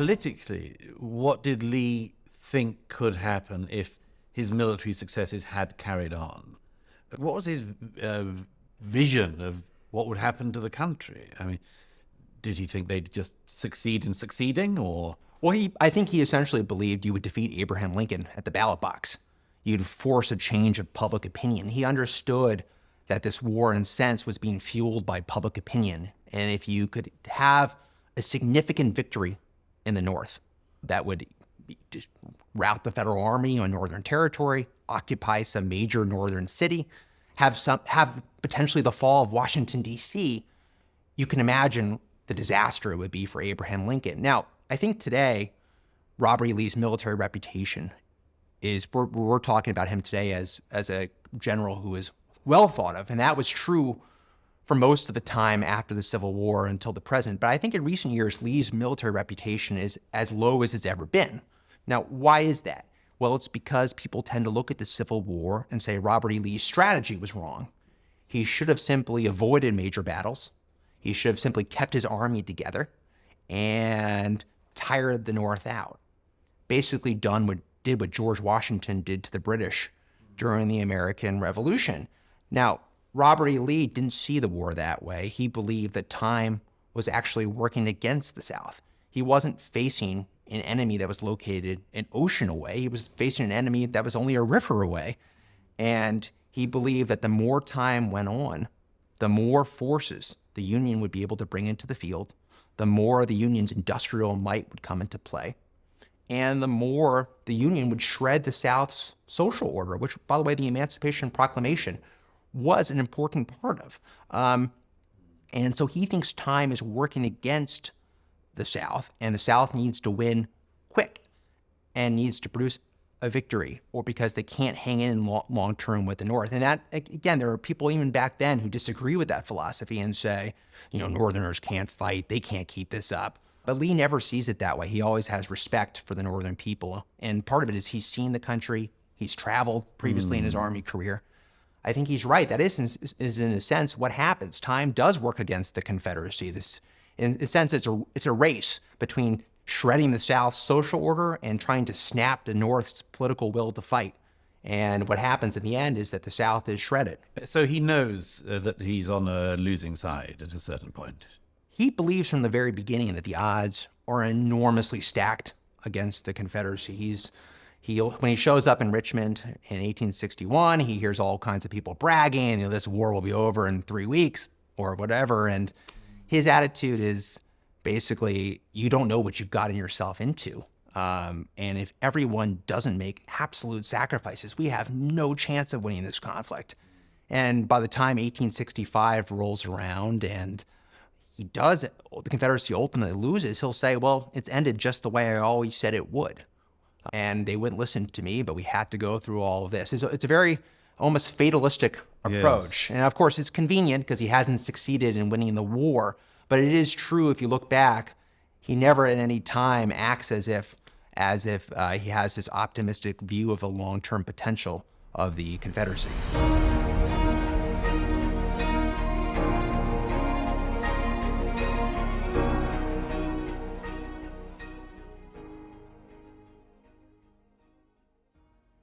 politically, what did Lee think could happen if his military successes had carried on? What was his vision of what would happen to the country? I mean, did he think they'd just succeed in succeeding, or? Well, I think he essentially believed you would defeat Abraham Lincoln at the ballot box. You'd force a change of public opinion. He understood that this war, in a sense, was being fueled by public opinion. And if you could have a significant victory in the North that would just rout the federal army on Northern territory, occupy some major northern city, have potentially the fall of Washington, D.C., you can imagine the disaster it would be for Abraham Lincoln. Now, I think today, Robert E. Lee's military reputation is, we're talking about him today as a general who is well thought of, and that was true for most of the time after the Civil War until the present. But I think in recent years, Lee's military reputation is as low as it's ever been. Now, why is that? Well, it's because people tend to look at the Civil War and say Robert E. Lee's strategy was wrong. He should have simply avoided major battles. He should have simply kept his army together and tired the North out. Basically did what George Washington did to the British during the American Revolution. Now, Robert E. Lee didn't see the war that way. He believed that time was actually working against the South. He wasn't facing an enemy that was located an ocean away. He was facing an enemy that was only a river away. And he believed that the more time went on, the more forces the Union would be able to bring into the field, the more the Union's industrial might would come into play, and the more the Union would shred the South's social order, which, by the way, the Emancipation Proclamation was an important part of. And so he thinks time is working against the South, and the South needs to win quick and needs to produce a victory, or because they can't hang in long term with the North. And that, again, there are people even back then who disagree with that philosophy and say, Northerners can't fight, they can't keep this up. But Lee never sees it that way. He always has respect for the Northern people. And part of it is he's seen the country, he's traveled previously in his Army career. I think he's right. That is in a sense what happens. Time does work against the Confederacy. In a sense, it's a race between shredding the South's social order and trying to snap the North's political will to fight. And what happens in the end is that the South is shredded. So he knows that he's on a losing side at a certain point. He believes from the very beginning that the odds are enormously stacked against the Confederacy. When he shows up in Richmond in 1861, he hears all kinds of people bragging, this war will be over in 3 weeks or whatever. And his attitude is basically, you don't know what you've gotten yourself into. And if everyone doesn't make absolute sacrifices, we have no chance of winning this conflict. And by the time 1865 rolls around and the Confederacy ultimately loses, he'll say, well, it's ended just the way I always said it would. And they wouldn't listen to me, but we had to go through all of this. It's a very almost fatalistic approach. Yes. And of course, it's convenient because he hasn't succeeded in winning the war. But it is true, if you look back, he never at any time acts as if he has this optimistic view of the long-term potential of the Confederacy.